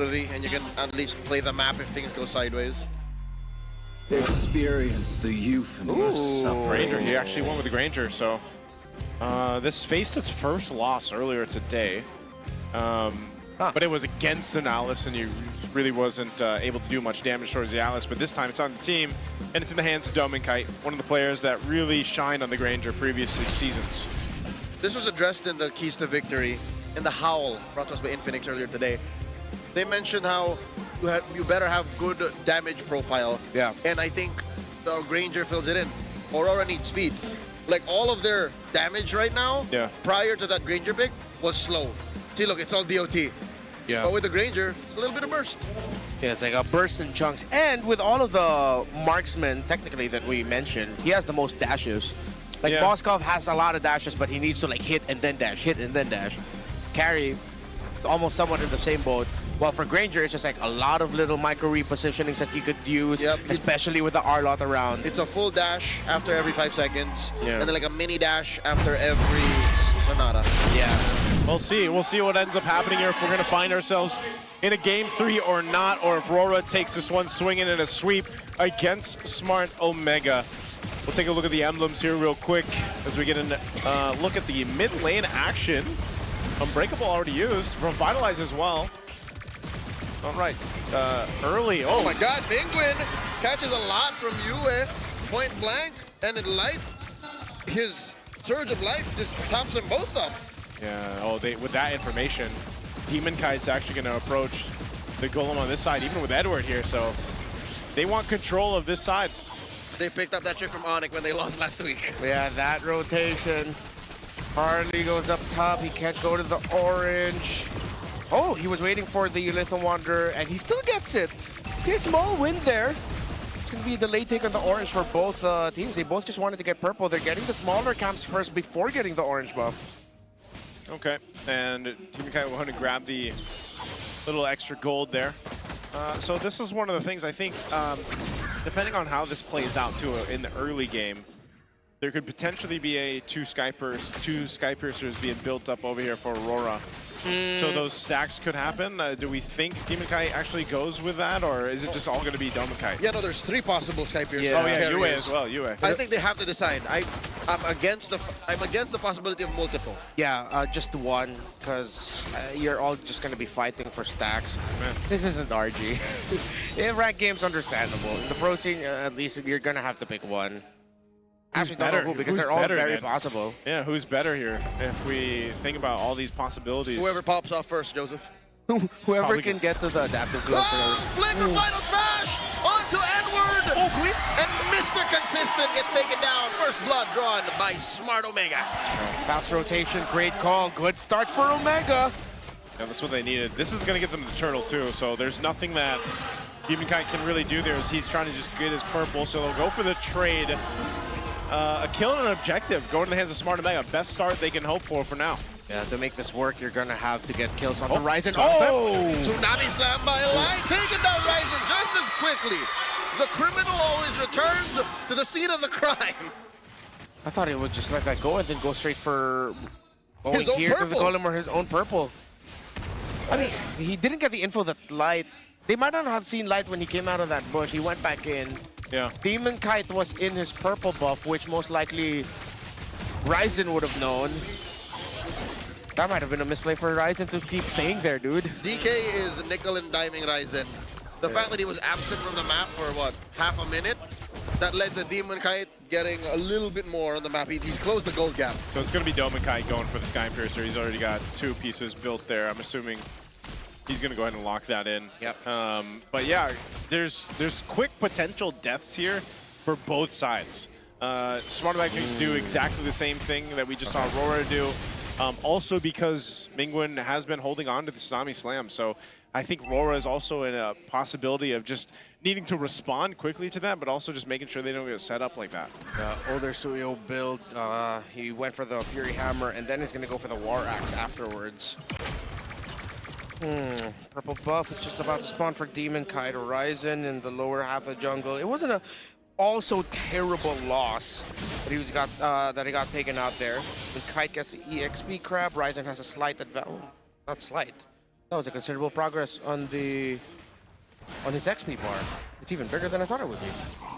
and you can at least play the map if things go sideways. Experience the youth and your suffering. Granger, he actually went with the Granger, so this faced its first loss earlier today. But it was against an Alice, and he really wasn't able to do much damage towards the Alice. But this time it's on the team, and it's in the hands of Dominkite, one of the players that really shined on the Granger previous seasons. This was addressed in the Keys to Victory, in the Howl, brought to us by Infinix earlier today. They mentioned how you better have good damage profile. Yeah. And I think the Granger fills it in. Aurora needs speed. Like, all of their damage right now, prior to that Granger pick, was slow. See, look, it's all DOT. Yeah. But with the Granger, it's a little bit of burst. Yeah, it's like a burst in chunks. And with all of the marksmen, technically, that we mentioned, he has the most dashes. Like, Boskov has a lot of dashes, but he needs to, like, hit and then dash, hit and then dash. Carry, almost somewhat in the same boat. Well, for Granger, it's just like a lot of little micro repositionings that you could use, especially with the R-Lot around. It's a full dash after every 5 seconds, and then like a mini dash after every Sonata. Yeah. We'll see. We'll see what ends up happening here, if we're going to find ourselves in a game 3 or not, or if Aurora takes this one swinging in a sweep against Smart Omega. We'll take a look at the emblems here real quick as we get a look at the mid lane action. Unbreakable already used, Revitalize as well. All right, early. Oh my God, Penguin catches a lot from Yue, point blank, and in life, his surge of life just tops them both up. Yeah, with that information, Demonkite's actually going to approach the Golem on this side, even with Edward here, so they want control of this side. They picked up that trick from Onyx when they lost last week. Yeah, that rotation. Harley goes up top, he can't go to the orange. Oh, he was waiting for the Little Wanderer, and he still gets it. Okay, small win there. It's going to be the late take on the orange for both teams. They both just wanted to get purple. They're getting the smaller camps first before getting the orange buff. Okay, and Demonkite will want to grab the little extra gold there. So this is one of the things I think, depending on how this plays out too in the early game, there could potentially be a two Sky Piercers being built up over here for Aurora. So those stacks could happen. Do we think Demonkite actually goes with that, or is it just all going to be Dominkite? Yeah, no, there's 3 possible Sky Piercers. Oh yeah, Yue as well, Yue. I think they have to decide. I'm against the possibility of multiple. Yeah, just one, because you're all just going to be fighting for stacks. Man. This isn't RG. In ranked games, understandable. In the pro scene, at least you're going to have to pick one. Actually, don't know who, because they're all very possible. Yeah, who's better here if we think about all these possibilities? Whoever pops off first, Joseph. Whoever can get to the adaptive glove first. Flicker final smash onto Edward! And Mr. Consistent gets taken down. First blood drawn by Smart Omega. Fast rotation, great call. Good start for Omega. Yeah, that's what they needed. This is going to get them the turtle too, so there's nothing that Demonkite can really do there as he's trying to just get his purple, so they'll go for the trade. A kill and an objective going to the hands of Smart Omega. Best start they can hope for now. Yeah, to make this work, you're going to have to get kills on the Ryzen. Tsunami slam by Light, taking down Ryzen just as quickly. The criminal always returns to the scene of the crime. I thought he would just let that go and then go straight for his own here purple. to the Golem or his own purple. I mean, he didn't get the info that Light... They might not have seen Light when he came out of that bush. He went back in. Yeah. Demonkite was in his purple buff, which most likely Ryzen would have known. That might have been a misplay for Ryzen to keep staying there, dude. DK is nickel and diming Ryzen. The fact that he was absent from the map for, what, half a minute, that led to Demonkite getting a little bit more on the map. He's closed the gold gap. So it's going to be Dominkite going for the Sky Piercer. He's already got 2 pieces built there. I'm assuming he's going to go ahead and lock that in. Yep. But yeah, there's quick potential deaths here for both sides. Smart Omega can do exactly the same thing that we just saw Aurora do. Also because Mingwen has been holding on to the Tsunami Slam, so I think Aurora is also in a possibility of just needing to respond quickly to that, but also just making sure they don't get set up like that. Older Suyo build, he went for the Fury Hammer, and then he's going to go for the War Axe afterwards. Purple buff is just about to spawn for Demonkite. Ryzen in the lower half of the jungle. It wasn't a also terrible loss that he got taken out there. When Kite gets the EXP crab, Ryzen has a slight advantage. Not slight. That was a considerable progress on his XP bar. It's even bigger than I thought it would be.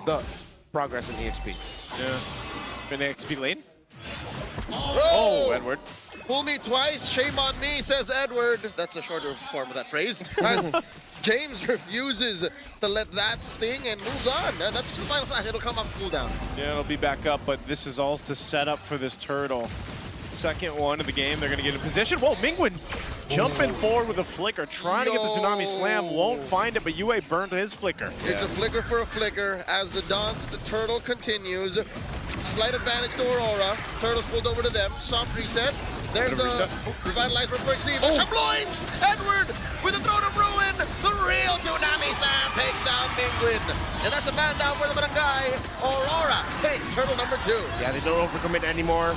The progress in the XP. Yeah. In the XP lane? Oh, Edward. Fool me twice, shame on me, says Edward. That's a shorter form of that phrase. As James refuses to let that sting and moves on. That's just the final slash. It'll come up cooldown. Yeah, it'll be back up, but this is all to set up for this turtle. Second one of the game, they're going to get in position. Whoa, Mingwen jumping forward with a flicker, trying to get the Tsunami Slam, won't find it, but Yue burned his flicker. It's a flicker for a flicker as the dance of the turtle continues. Slight advantage to Aurora. Turtle's pulled over to them. Soft reset. There's the revitalize from Perceive. Shabloims! Edward with the Throne of Ruin. The real Tsunami Slam takes down Mingwen. And that's a man down for the barangay. Aurora take turtle number 2. Yeah, they don't overcommit anymore.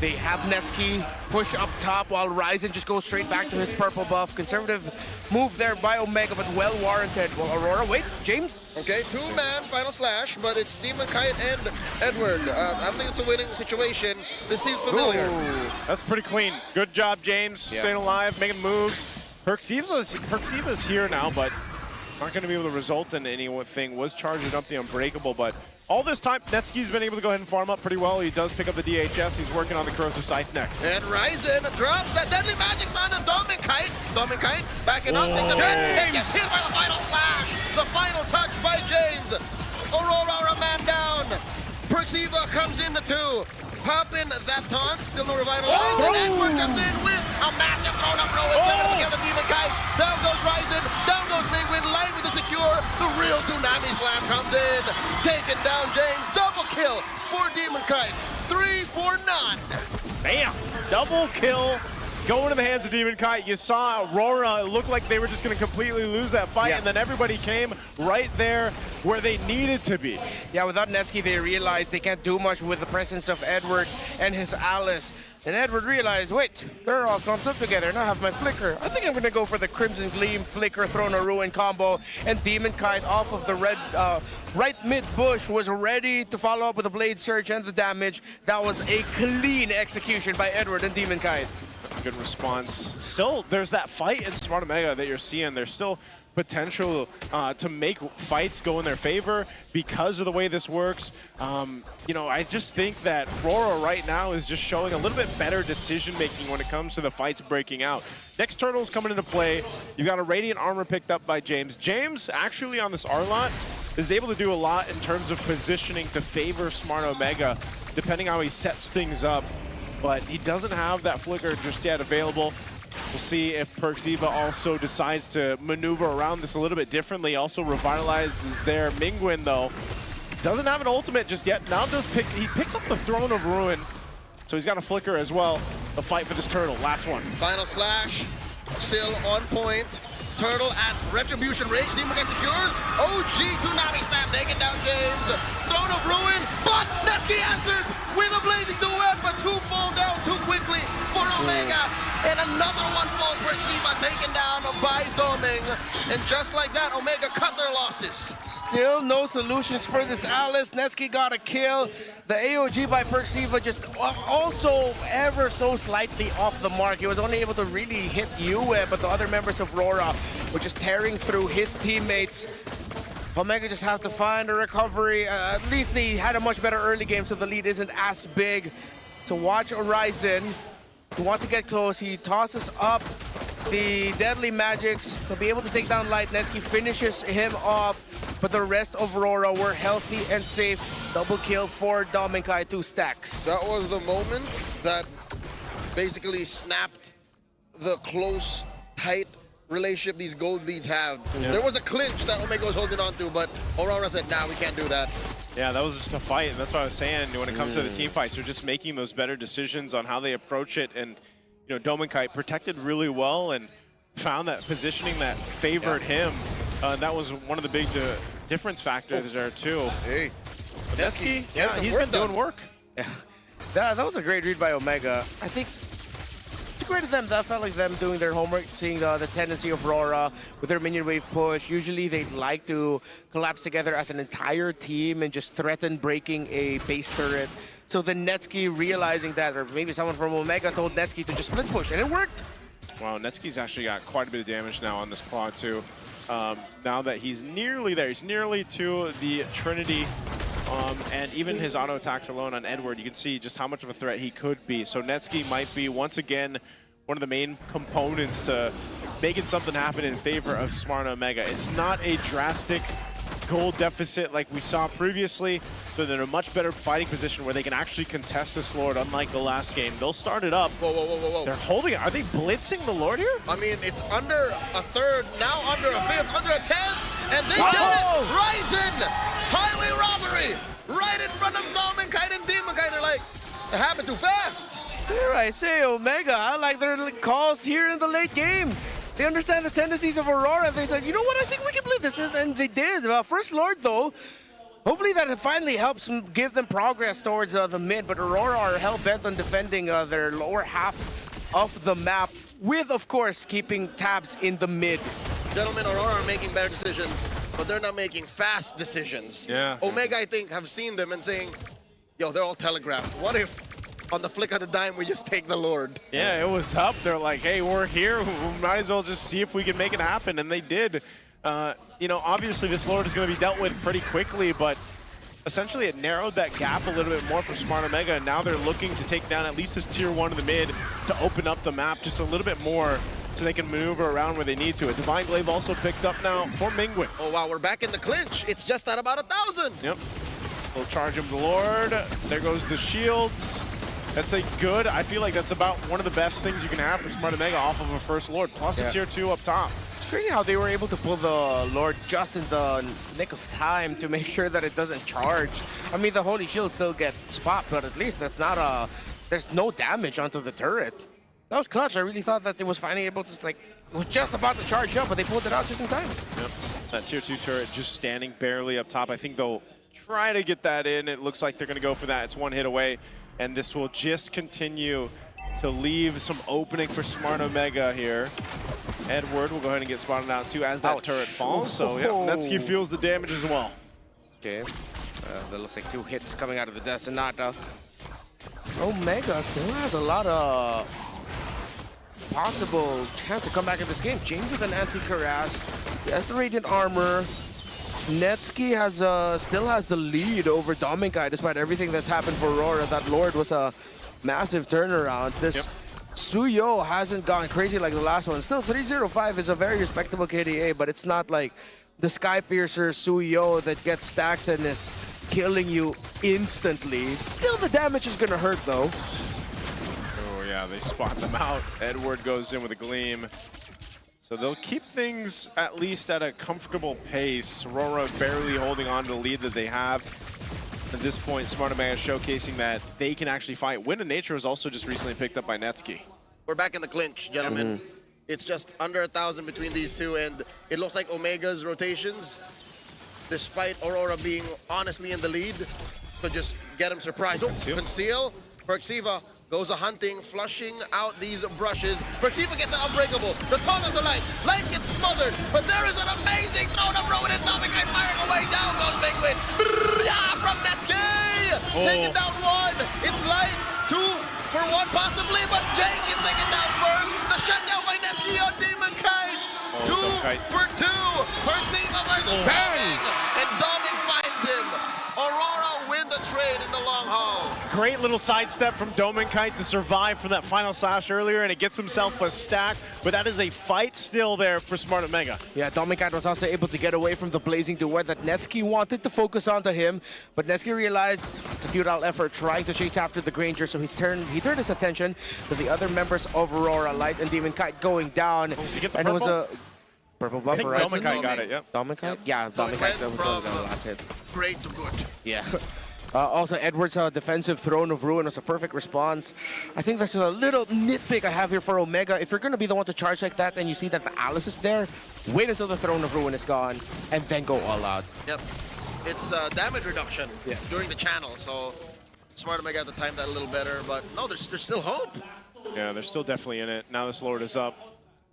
They have Netsky push up top while Ryzen just goes straight back to his purple buff. Conservative move there by Omega, but well warranted. Well, Aurora, wait, James? Okay, 2-man final slash, but it's Demon Kite and Edward. I don't think it's a winning situation. This seems familiar. Ooh, that's pretty clean. Good job, James. Staying alive, making moves. Perceiva's here now, but not going to be able to result in anything. Was charging up the Unbreakable, but all this time, Netsky's been able to go ahead and farm up pretty well. He does pick up the DHS. He's working on the Corrosive Scythe next. And Ryzen drops that Deadly Magic's on the Dominkite. Dominkite backing up, takes the hit, and gets hit by the final slash. The final touch by James. Aurora, man down. Perceiva comes in the 2. Popping that taunt, still no revitalize, and Edward comes in with a massive thrown up roll. It's to get the Demon Kite. Down goes Ryzen, down goes Mingwen, line with the secure. The real Tsunami Slam comes in. Taking down James, double kill for Demon Kite. 3 for none. Bam! Double kill. Going to the hands of Demon Kite. You saw Aurora, it looked like they were just going to completely lose that fight, and then everybody came right there where they needed to be. Yeah, without Netsky, they realized they can't do much with the presence of Edward and his Alice. And Edward realized, wait, they're all clumped up together, and I have my flicker. I think I'm going to go for the Crimson Gleam, Flicker, Throne of Ruin combo, and Demon Kite off of the red right mid bush was ready to follow up with a Blade Surge and the damage. That was a clean execution by Edward and Demon Kite. Good response. Still, there's that fight in Smart Omega that you're seeing. There's still potential to make fights go in their favor because of the way this works. You know, I just think that Aurora right now is just showing a little bit better decision-making when it comes to the fights breaking out. Next Turtle's coming into play. You've got a Radiant Armor picked up by James. James, actually on this R-Lot, is able to do a lot in terms of positioning to favor Smart Omega, depending how he sets things up. But he doesn't have that flicker just yet available. We'll see if Perceiva also decides to maneuver around this a little bit differently. Also revitalizes there. Mingwen, though, doesn't have an ultimate just yet. Now he picks up the Throne of Ruin. So he's got a flicker as well. The fight for this turtle, last one. Final slash, still on point. Turtle at Retribution Rage. Demon Kite secures. OG Tsunami Slam taking down James. Throne of Ruin, but Netsky answers with a blazing duet, but 2 fall down too quickly for Omega. And another one falls for Shiva, taken down by Doming. And just like that, Omega cut their losses. Still no solutions for this Alice. Netsky got a kill. The AOG by Perceiva just also ever so slightly off the mark. He was only able to really hit Yue, but the other members of Aurora were just tearing through his teammates. Omega just have to find a recovery. At least they had a much better early game, so the lead isn't as big. To watch Horizon, he wants to get close. He tosses up the Deadly Magics. He'll be able to take down Light. Netsky finishes him off, but the rest of Aurora were healthy and safe. Double kill for Dominkai, 2 stacks. That was the moment that basically snapped the close, tight relationship these gold leads have. Yeah. There was a clinch that Omega was holding on to, but Aurora said, nah, we can't do that. Yeah, that was just a fight. That's what I was saying. When it comes to the team fights, they're just making those better decisions on how they approach it. And, you know, Dominkite protected really well and found that positioning that favored him. That was one of the big difference factors there, too. Hey. Netsky, yeah, he's been doing work. Yeah. That was a great read by Omega. I think to them, that felt like them doing their homework, seeing the tendency of Aurora with their minion wave push. Usually they'd like to collapse together as an entire team and just threaten breaking a base turret. So then Netsky realizing that, or maybe someone from Omega told Netsky to just split push, and it worked. Wow, Netsuki's actually got quite a bit of damage now on this quad too. Now that he's nearly there, he's nearly to the Trinity. And even his auto attacks alone on Edward, you can see just how much of a threat he could be. So Netsuki might be, once again, one of the main components to making something happen in favor of Smart Omega. It's not a drastic goal deficit like we saw previously, so they're in a much better fighting position where they can actually contest this Lord, unlike the last game. They'll start it up. Whoa, whoa, whoa, whoa, whoa. They're holding it. Are they blitzing the Lord here? I mean, it's under a third, now under a fifth, under a 10th, and they did it! Ryzen! Highway robbery! Right in front of Dom and Kite and Demon Kite. They're like, it happened too fast. Here I say, Omega, I like their calls here in the late game. They understand the tendencies of Aurora. They said, you know what, I think we can play this. And they did. First Lord, though, hopefully that finally helps give them progress towards the mid. But Aurora are hell-bent on defending their lower half of the map with, of course, keeping tabs in the mid. Gentlemen, Aurora are making better decisions, but they're not making fast decisions. Yeah. Omega, I think, have seen them and saying, yo, they're all telegraphed. What if on the flick of the dime we just take the Lord? Yeah, it was up. They're like, hey, we're here. We might as well just see if we can make it happen. And they did. You know, obviously this Lord is going to be dealt with pretty quickly, but essentially it narrowed that gap a little bit more for Smart Omega. And now they're looking to take down at least this tier 1 in the mid to open up the map just a little bit more so they can maneuver around where they need to. A Divine Glaive also picked up now for Mingwin. Oh, wow, we're back in the clinch. It's just at about 1,000. Yep. We'll charge him the Lord. There goes the shields. That's a good, I feel like that's about one of the best things you can have for Smart Omega off of a first Lord, plus a tier 2 up top. It's crazy how they were able to pull the Lord just in the nick of time to make sure that it doesn't charge. I mean, the Holy Shield still gets popped, but at least that's not there's no damage onto the turret. That was clutch. I really thought that it was finally able to, like, it was just about to charge up, but they pulled it out just in time. Yep. That tier 2 turret just standing barely up top. I think they'll try to get that in. It looks like they're going to go for that. It's one hit away, and this will just continue to leave some opening for Smart Omega here. Edward will go ahead and get spotted out too as that turret falls. So yeah, Netsuki feels the damage as well. Okay, that looks like 2 hits coming out of the Destinata. Omega still has a lot of possible chance to come back in this game. James with an anti-harass. He has the Radiant Armor. Netsuki has still has the lead over Dominkai despite everything that's happened for Aurora. That Lord was a massive turnaround. This Suyo hasn't gone crazy like the last one. Still 305 is a very respectable KDA, but it's not like the Sky Piercer Suyo that gets stacks and is killing you instantly. Still the damage is gonna hurt though. Oh yeah, they spot them out. Edward goes in with a gleam. So they'll keep things at least at a comfortable pace. Aurora barely holding on to the lead that they have. At this point, Smart Omega showcasing that they can actually fight. Wind of Nature was also just recently picked up by Netsuki. We're back in the clinch, gentlemen. It's just under 1,000 between these two, and it looks like Omega's rotations, despite Aurora being honestly in the lead, could just get him surprised. Oh, conceal. Perxiva goes a-hunting, flushing out these brushes. Perxiva gets an unbreakable. The tongue of the light. Light gets smothered, but there is an amazing throw to Rowan and Dominkai firing away. Down goes Mingwin. From Netsuki! Taking down 1. It's Light. 2 for 1 possibly, but Jake gets taken down first. The shutdown by Netsuki on Demon Kite. 2 for 2. Perxiva versus Bang! And Domin finds him. Aurora win the trade in the long haul. Great little sidestep from Dominkite to survive from that final slash earlier, and it gets himself a stack, but that is a fight still there for Smart Omega. Yeah, Dominkite was also able to get away from the Blazing Duet that Netsuki wanted to focus onto him, but Netsuki realized it's a futile effort trying to chase after the Granger, so he turned his attention to the other members of Aurora, Light and Demonkite going down. And it was a purple buff, right? Dominkite got it, yep. Dominkite? Yeah, Dominkite that was the last hit. Great to good. Yeah. Also, Edward's defensive Throne of Ruin was a perfect response. I think that's a little nitpick I have here for Omega. If you're going to be the one to charge like that and you see that the Alice is there, wait until the Throne of Ruin is gone and then go all out. Yep. It's damage reduction during the channel, so Smart Omega had to time that a little better, but no, there's still hope. Yeah, they're still definitely in it. Now this Lord is up.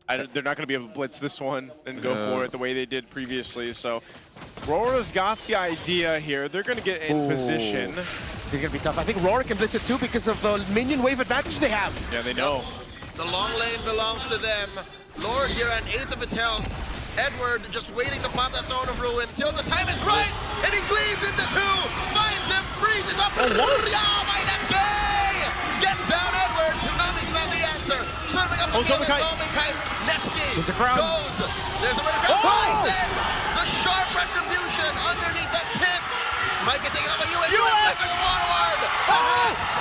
They're not going to be able to blitz this one and go for it the way they did previously. So Aurora's got the idea here. They're going to get in position. He's going to be tough. I think Aurora can blitz it too because of the minion wave advantage they have. Yeah, they know. The long lane belongs to them. Lord here at 8th of its health. Edward just waiting to pop that Throne of Ruin till the time is right, and he cleaves into two, finds him, freezes up, by Netsky! Gets down Edward, Tsunami Slam the answer, serving up again is Dominkai, Netsky goes, there's a bit of Ryzen, the sharp retribution underneath that pit, might get taken up by US, push forward,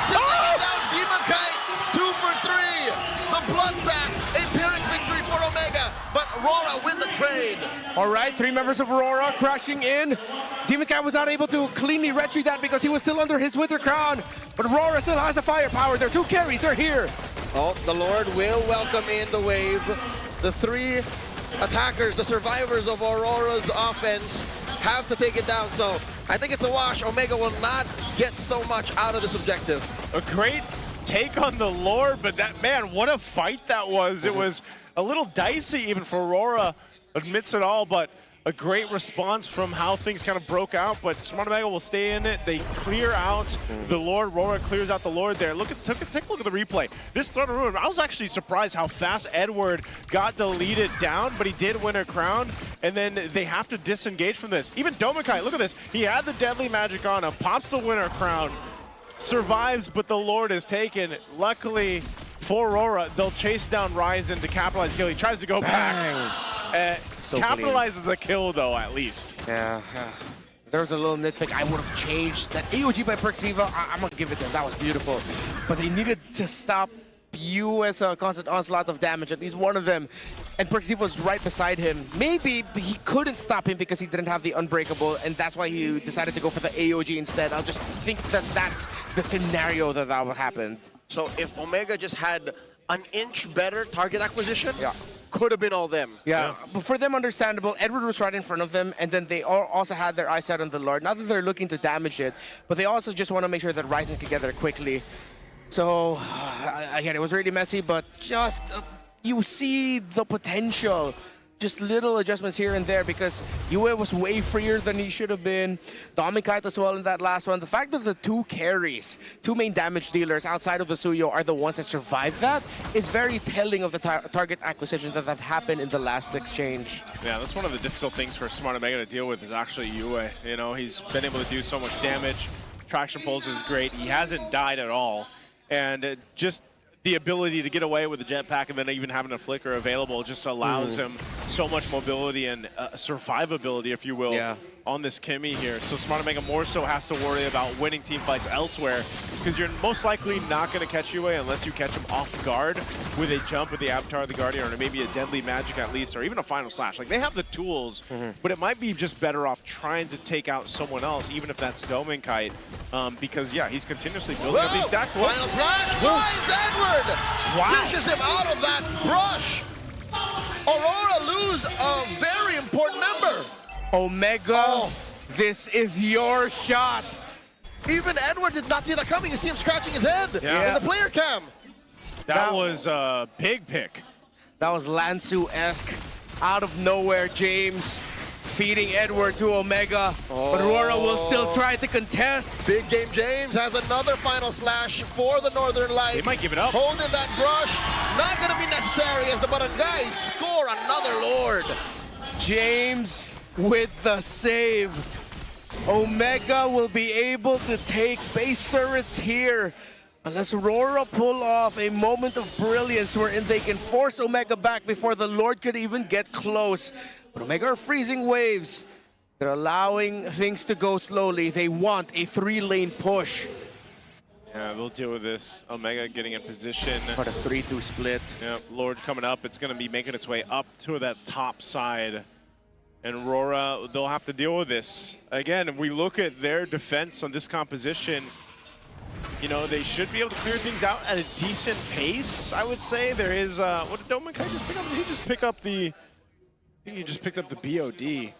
sitting him down, Demon Kite, 2 for 3, the bloodbath, a Pyrrhic victory for Omega, but Aurora win the trade. All right, 3 members of Aurora crashing in. Demon Cat was not able to cleanly retreat that because he was still under his Winter Crown, but Aurora still has the firepower. Their 2 carries are here. Oh, the Lord will welcome in the wave. The 3 attackers, the survivors of Aurora's offense, have to take it down, so I think it's a wash. Omega will not get so much out of this objective. A great take on the Lord, but that, man, what a fight that was. It was a little dicey even for Aurora, admits it all, but a great response from how things kind of broke out, but Smart Omega will stay in it. They clear out the Lord. Aurora clears out the Lord there. Take a look at the replay. This Throne of Ruin, I was actually surprised how fast Edward got deleted down, but he did win a crown, and then they have to disengage from this. Even Dominkai, look at this. He had the Deadly Magic on him, pops the winner crown, survives, but the Lord is taken. Luckily for Aurora, they'll chase down Ryzen to capitalize kill. He tries to go back. So capitalizes a kill though, at least. Yeah. There was a little nitpick. I would have changed that AOG by Perxiva. I'm gonna give it to them. That was beautiful. But they needed to stop you as a constant onslaught of damage, at least one of them. And Perxiva was right beside him. Maybe he couldn't stop him because he didn't have the Unbreakable, and that's why he decided to go for the AOG instead. I'll just think that that's the scenario that would happen. So if Omega just had an inch better target acquisition, could have been all them. Yeah, but for them, understandable. Edward was right in front of them, and then they also had their eyes set on the Lord. Not that they're looking to damage it, but they also just want to make sure that Ryzen can get there quickly. So, again, it was really messy, but just you see the potential. Just little adjustments here and there because Yue was way freer than he should have been. Dominkite as well in that last one. The fact that the 2 carries, 2 main damage dealers outside of the Suyo are the ones that survived that is very telling of the target acquisition that happened in the last exchange. Yeah, that's one of the difficult things for Smart Omega to deal with is actually Yue. You know, he's been able to do so much damage. Traction pulse is great. He hasn't died at all. And just the ability to get away with the jetpack and then even having a flicker available just allows him so much mobility and survivability, if you will, on this Kimmy here. So Smart Omega more so has to worry about winning team fights elsewhere because you're most likely not going to catch Yue unless you catch him off guard with a jump with the Avatar of the Guardian or maybe a Deadly Magic at least, or even a Final Slash. Like, they have the tools, but it might be just better off trying to take out someone else, even if that's Dominkite, because, yeah, he's continuously building up these stacks. Final Slash finds Edward! Fishes him out of that brush! Aurora lose a very important member! Omega, this is your shot. Even Edward did not see that coming. You see him scratching his head in the player cam. That was a big pick. That was Lansu-esque. Out of nowhere, James feeding Edward to Omega. But Aurora will still try to contest. Big Game James has another Final Slash for the Northern Lights. They might give it up. Holding that brush. Not going to be necessary as the Barangay score another Lord. James with the save. Omega will be able to take base turrets here unless Aurora pull off a moment of brilliance wherein they can force Omega back before the Lord could even get close. But Omega are freezing waves. They're allowing things to go slowly. They want a 3-lane push. Yeah, they'll deal with this. Omega getting in position. But a 3-2 split. Yeah, Lord coming up. It's going to be making its way up to that top side. And Aurora, they'll have to deal with this. Again, if we look at their defense on this composition, you know, they should be able to clear things out at a decent pace, I would say. There is, what did Dominkai just pick up? Did he just pick up the, I think he just picked up the BOD.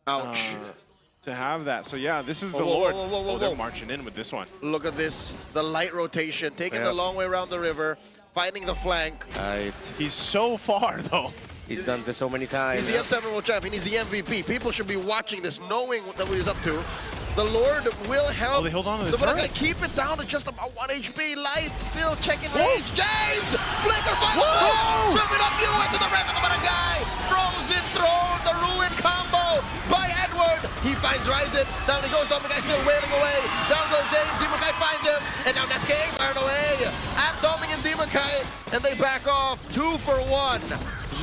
Ouch. To have that. So yeah, this is the Lord. They're marching in with this one. Look at this, the light rotation, taking the long way around the river, finding the flank. He's so far though. He's done this so many times. He's the S17 world champion. He's the MVP. People should be watching this, knowing what he's up to. The Lord will help. Oh, they hold on to the Barangay turret. keep it down to just about 1 HP. Light still checking range. James! Flicker final slam! Serving up you into the rest of the Barangay. Frozen throne, the ruin combo by Edward. He finds Ryzen. Down he goes. Dominic still wailing away. Down goes James. Demon Kai finds him. And now Netsuke firing away at Dominic and Demon Kai. And they back off 2 for 1.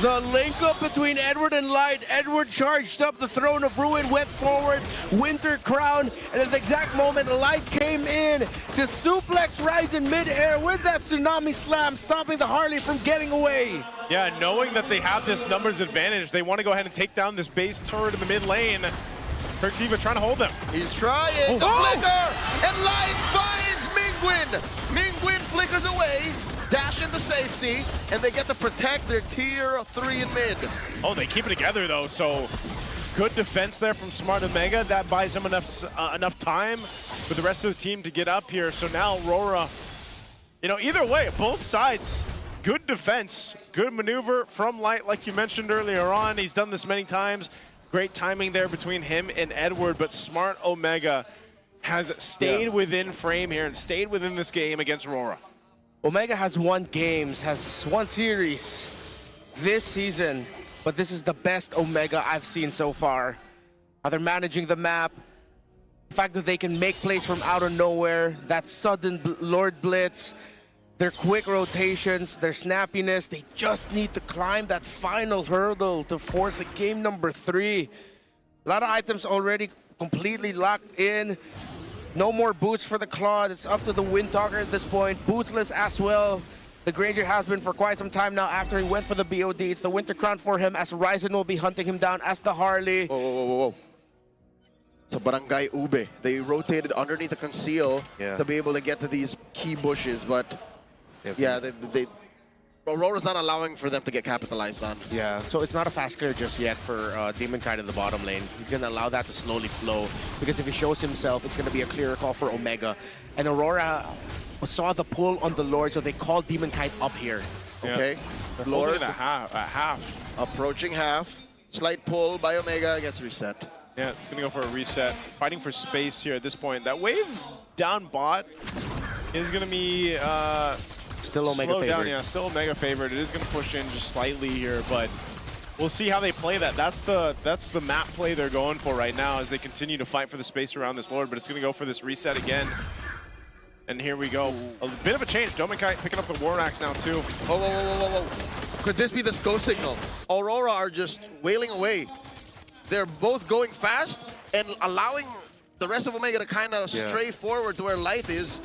The link up between Edward and Light. Edward charged up the Throne of Ruin, went forward, Winter Crown, and at the exact moment, Light came in to suplex Ryzen mid-air with that Tsunami Slam, stopping the Harley from getting away. Yeah, knowing that they have this numbers advantage, they want to go ahead and take down this base turret in the mid lane. Perxiva trying to hold them. He's trying the flicker, and Light finds Mingwin. Mingwin flickers away. Dash into safety, and they get to protect their tier 3 in mid. Oh, they keep it together though, so good defense there from Smart Omega. That buys them enough time for the rest of the team to get up here. So now Aurora, you know, either way, both sides, good defense, good maneuver from Light, like you mentioned earlier on. He's done this many times. Great timing there between him and Edward, but Smart Omega has stayed within frame here and stayed within this game against Aurora. Omega has won games, has won series this season, but this is the best Omega I've seen so far. How they're managing the map, the fact that they can make plays from out of nowhere, that sudden Lord Blitz, their quick rotations, their snappiness. They just need to climb that final hurdle to force a game number 3. A lot of items already completely locked in. No more boots for the Claude. It's up to the Windtalker at this point. Bootsless as well. The Granger has been for quite some time now after he went for the BOD. It's the Winter Crown for him as Ryzen will be hunting him down as the Harley. Whoa. So Barangay Ube, they rotated underneath the conceal to be able to get to these key bushes, but yeah, Aurora's not allowing for them to get capitalized on. Yeah, so it's not a fast clear just yet for Demon Kite in the bottom lane. He's going to allow that to slowly flow, because if he shows himself, it's going to be a clearer call for Omega. And Aurora saw the pull on the Lord, so they called Demon Kite up here. Okay, Lord at half. Approaching half. Slight pull by Omega, gets reset. Yeah, it's going to go for a reset. Fighting for space here at this point. That wave down bot is going to be still Omega slow favored. down, yeah, still Omega favored. It is going to push in just slightly here, but we'll see how they play that. That's the map play they're going for right now as they continue to fight for the space around this Lord, but it's going to go for this reset again. And here we go. A bit of a change. Dominkai picking up the War Axe now too. Whoa. Could this be the go signal? Aurora are just wailing away. They're both going fast and allowing the rest of Omega to kind of stray forward to where Light is,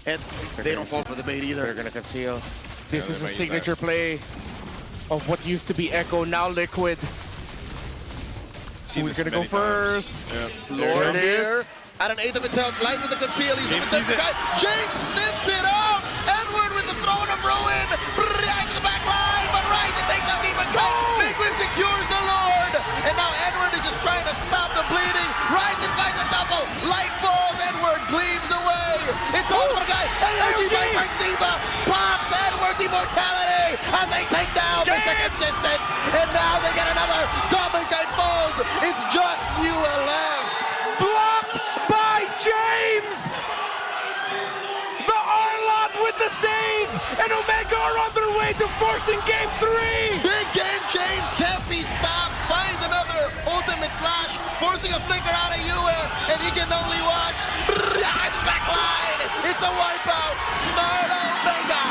and they don't fall for the bait either. They're going to conceal. This is a signature play of what used to be Echo, now Liquid. Who's going to go first? Lord here at an 1/8 of its health. Light with the conceal. He's James with the sees it. James sniffs it out. Edward with the Throne of Ruin. Right to the back line, but right to take down Demon Kite. Mingwin secures the Lord. And now Edward is just trying to stop the bleeding. Ryzen finds a double. Light falls. Edward gleams away. It's all for the guy. Energy by Perxiva. Pops Edward's immortality as they take down the second assistant. And now they get another. Demon Kite falls. It's just you left. Blocked by James! The Arlot with the save! And Omega are on their way to forcing game 3! Big game, James can't be stopped. Finds another ultimate slash, forcing a flicker out of Yue, and he can only watch. Back line. It's a wipeout. Smart Omega